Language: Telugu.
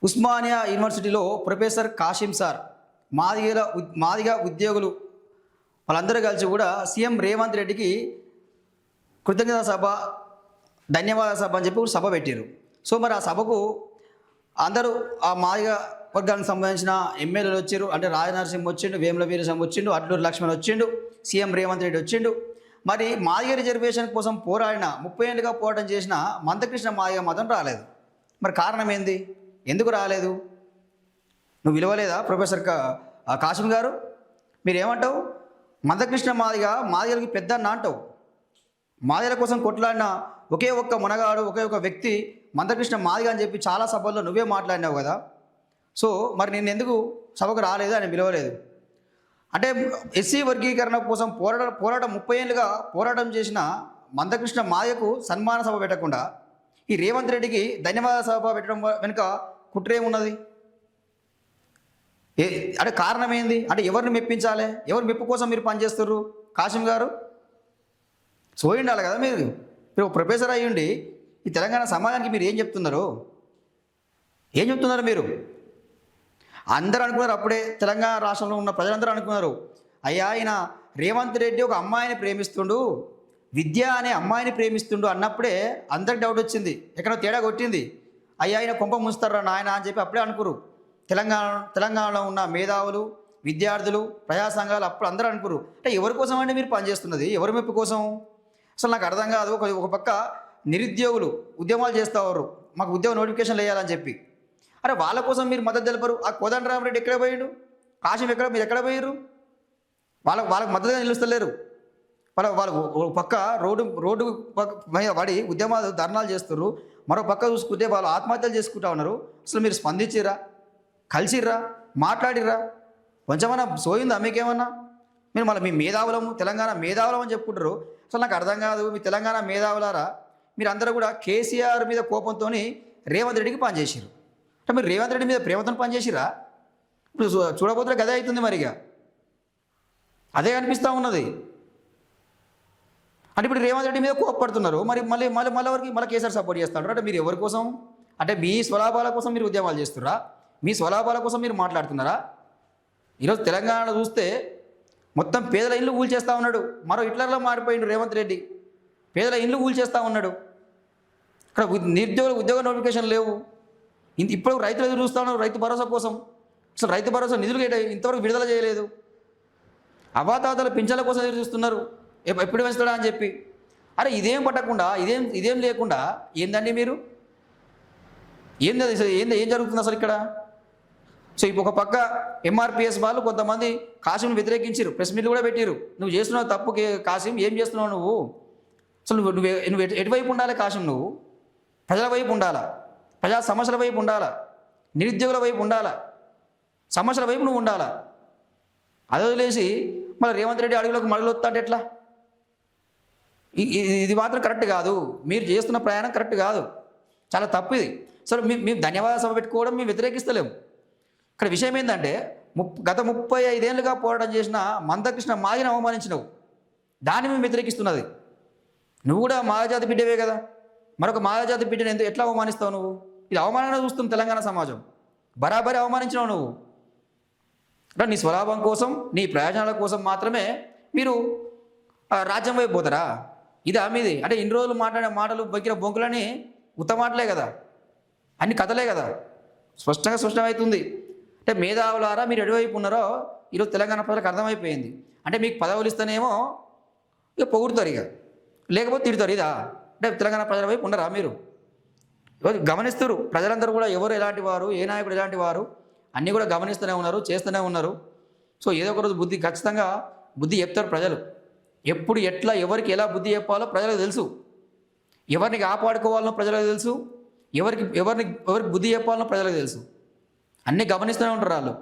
ఉస్మానియా యూనివర్సిటీలో ప్రొఫెసర్ కాసిం సార్ మాదిగ ఉద్యోగులు వాళ్ళందరూ కలిసి కూడా సీఎం రేవంత్ రెడ్డికి కృతజ్ఞత సభ ధన్యవాద సభ అని చెప్పి సభ పెట్టారు. సో మరి ఆ సభకు అందరూ ఆ మాదిగ వర్గానికి సంబంధించిన ఎమ్మెల్యేలు వచ్చారు. అంటే రాజనరసింహ వచ్చిండు, వేముల వీరసింహ వచ్చిండు, అడ్లూరు లక్ష్మణ్ వచ్చిండు, సీఎం రేవంత్ రెడ్డి వచ్చిండు. మరి మాదిగ రిజర్వేషన్ కోసం పోరాడిన 30 ఏళ్ళుగా పోరాటం చేసిన మందకృష్ణ మాదిగ మాత్రం రాలేదు. మరి కారణం ఏంది? ఎందుకు రాలేదు? నువ్వు విలువలేదా ప్రొఫెసర్ కాసిం గారు? మీరేమంటావు? మందకృష్ణ మాదిగలకి పెద్ద అన్న అంటావు. మాదిగల కోసం కొట్లాడిన ఒకే ఒక్క మునగాడు, ఒకే ఒక్క వ్యక్తి మందకృష్ణ మాదిగ అని చెప్పి చాలా సభల్లో నువ్వే మాట్లాడినావు కదా. సో మరి నేను ఎందుకు సభకు రాలేదు అని పిలవలేదు? అంటే ఎస్సీ వర్గీకరణ కోసం పోరాటం 30 ఏళ్ళుగా పోరాటం చేసిన మందకృష్ణ మాదిగకు సన్మాన సభ పెట్టకుండా ఈ రేవంత్ రెడ్డికి ధన్యవాద సభ పెట్టడం వెనుక కుట్ర ఏమున్నది? అంటే కారణం ఏంది? అంటే ఎవరిని మెప్పించాలి? ఎవరి మెప్పు కోసం మీరు పనిచేస్తున్నారు కాసిం గారు? సోయిండాలి కదా మీరు. మీరు ప్రొఫెసర్ అయ్యుండి ఈ తెలంగాణ సమాజానికి మీరు ఏం చెప్తున్నారు? మీరు అందరూ అనుకున్నారు, అప్పుడే తెలంగాణ రాష్ట్రంలో ఉన్న ప్రజలందరూ అనుకున్నారు, అయ్యా ఆయన రేవంత్ రెడ్డి ఒక అమ్మాయిని ప్రేమిస్తుండు, విద్య అనే అమ్మాయిని ప్రేమిస్తుండు అన్నప్పుడే అందరికి డౌట్ వచ్చింది, ఎక్కడో తేడా కొట్టింది. అయ్యా ఆయన కొంప ముంచుతారా నాయన అని చెప్పి అప్పుడే అనుకురు. తెలంగాణలో ఉన్న మేధావులు, విద్యార్థులు, ప్రజా సంఘాలు అప్పుడు అందరూ అనుకురు. అంటే ఎవరి కోసం అండి మీరు పనిచేస్తున్నది? ఎవరి మెప్పు కోసం? అసలు నాకు అర్థం కాదు. ఒక పక్క నిరుద్యోగులు ఉద్యమాలు చేస్తారు, మాకు ఉద్యోగ నోటిఫికేషన్లు వేయాలని చెప్పి. అరే వాళ్ళ కోసం మీరు మద్దతు తెలపరు. ఆ కోదండరామరెడ్డి ఎక్కడ పోయిండు? కాసిం మీరు ఎక్కడ పోయారు? వాళ్ళకు మద్దతుగా నిలుస్తలేరు. వాళ్ళు ఒక పక్క రోడ్డు మీద పడి ఉద్యమాలు ధర్నాలు చేస్తున్నారు, మరో పక్క చూసుకుంటే వాళ్ళు ఆత్మహత్యలు చేసుకుంటా ఉన్నారు. అసలు మీరు స్పందించిర్రా? కలిసిర్రా? మాట్లాడిర్రా? కొంచెమన్నా సోయిందా మీకేమన్నా? మీరు మళ్ళీ మీ మేధావులము, తెలంగాణ మేధావులం అని చెప్పుకుంటారు. అసలు నాకు అర్థం కాదు. మీ తెలంగాణ మేధావులారా మీరు అందరూ కూడా కేసీఆర్ మీద కోపంతో రేవంత్ రెడ్డికి పనిచేసారు. అంటే మీరు రేవంత్ రెడ్డి మీద ప్రేమతో పనిచేసిరా? ఇప్పుడు చూడబోతున్నా గదే అవుతుంది. మరిగా అదే అనిపిస్తూ ఉన్నది. అంటే ఇప్పుడు రేవంత్ రెడ్డి మీద కోపపడుతున్నారు, మరి మళ్ళీ వరకు మళ్ళీ కేసీఆర్ సపోర్ట్ చేస్తున్నారు. అంటే మీరు ఎవరి కోసం? అంటే మీ స్వలాభాల కోసం మీరు ఉద్యమాలు చేస్తున్నారా? మీ స్వలాభాల కోసం మీరు మాట్లాడుతున్నారా? ఈరోజు తెలంగాణలో చూస్తే మొత్తం పేదల ఇల్లు ఊల్చేస్తూ ఉన్నాడు. మరో హిట్లర్లో మారిపోయిండు రేవంత్ రెడ్డి. పేదల ఇల్లు ఊల్చేస్తూ ఉన్నాడు. ఇక్కడ నిరుద్యోగులకు ఉద్యోగ నోటిఫికేషన్ లేవు. ఇప్పుడు రైతులు ఎదురు చూస్తూ ఉన్నారు రైతు భరోసా కోసం. అసలు రైతు భరోసా నిధులు ఇంతవరకు విడుదల చేయలేదు. అవాతాతల పింఛన్ల కోసం ఎదురు చూస్తున్నారు, ఎప్పుడు పెంచుతాడా అని చెప్పి. అరే ఇదేం పట్టకుండా ఇదేం లేకుండా ఏందండి మీరు? ఏం జరుగుతుంది అసలు ఇక్కడ? సో ఇప్పుడు ఒక పక్క ఎంఆర్పిఎస్ వాళ్ళు కొంతమంది కాసింను వ్యతిరేకించారు, ప్రెస్ మీట్లు కూడా పెట్టారు. నువ్వు చేస్తున్నావు తప్పు కాసిం, ఏం చేస్తున్నావు నువ్వు? అసలు నువ్వు ఎటువైపు ఉండాలి కాసిం? నువ్వు ప్రజల వైపు ఉండాలా, ప్రజా సమస్యల వైపు ఉండాలా, నిరుద్యోగుల వైపు ఉండాలా, సమస్యల వైపు నువ్వు ఉండాలా. అది వదిలేసి మళ్ళీ రేవంత్ రెడ్డి అడుగులకు మడుగులు వస్తాంటే ఎట్లా? ఇది మాత్రం కరెక్ట్ కాదు. మీరు చేస్తున్న ప్రయాణం కరెక్ట్ కాదు, చాలా తప్పు ఇది. సరే మేము ధన్యవాద సభ పెట్టుకోవడం మేము వ్యతిరేకిస్తలేము. ఇక్కడ విషయం ఏంటంటే గత 35 ఏళ్ళుగా పోరాటం చేసిన మందకృష్ణ మాదిగని అవమానించినవు, దాన్ని మేము వ్యతిరేకిస్తున్నది. నువ్వు కూడా మాదిగజాతి బిడ్డవే కదా, మరొక మాదిగజాతి బిడ్డను ఎట్లా అవమానిస్తావు నువ్వు? ఇది అవమానంగా చూస్తుంది తెలంగాణ సమాజం. బరాబరి అవమానించినావు నువ్వు. అంటే నీ స్వలాభం కోసం, నీ ప్రయోజనాల కోసం మాత్రమే మీరు రాజ్యం వైపు పోతారా? ఇది మీది. అంటే ఇన్ని రోజులు మాట్లాడే మాటలు బొక్కిన బొంకులని ఉత్తమాటలే కదా, అన్ని కథలే కదా. స్పష్టమవుతుంది. అంటే మేధావులారా మీరు ఎటువైపు ఉన్నారో ఈరోజు తెలంగాణ ప్రజలకు అర్థమైపోయింది. అంటే మీకు పదవులు ఇస్తేనేమో ఇక పొగుడుతారు, ఇక లేకపోతే తిడతారు. ఇదా? అంటే తెలంగాణ ప్రజల వైపు ఉన్నారా మీరు? గమనిస్తారు ప్రజలందరూ కూడా, ఎవరు ఎలాంటి వారు, ఏ నాయకుడు ఎలాంటి వారు అన్నీ కూడా గమనిస్తూనే ఉన్నారు, చేస్తూనే ఉన్నారు. సో ఏదో ఒక రోజు ఖచ్చితంగా బుద్ధి చెప్తారు ప్రజలు. ఎప్పుడు ఎట్లా ఎవరికి ఎలా బుద్ధి చెప్పాలో ప్రజలకు తెలుసు, ఎవరిని కాపాడుకోవాలనో ప్రజలకు తెలుసు, ఎవరికి బుద్ధి చెప్పాలనో ప్రజలకు తెలుసు. అన్నీ గమనిస్తూనే ఉంటారు వాళ్ళు.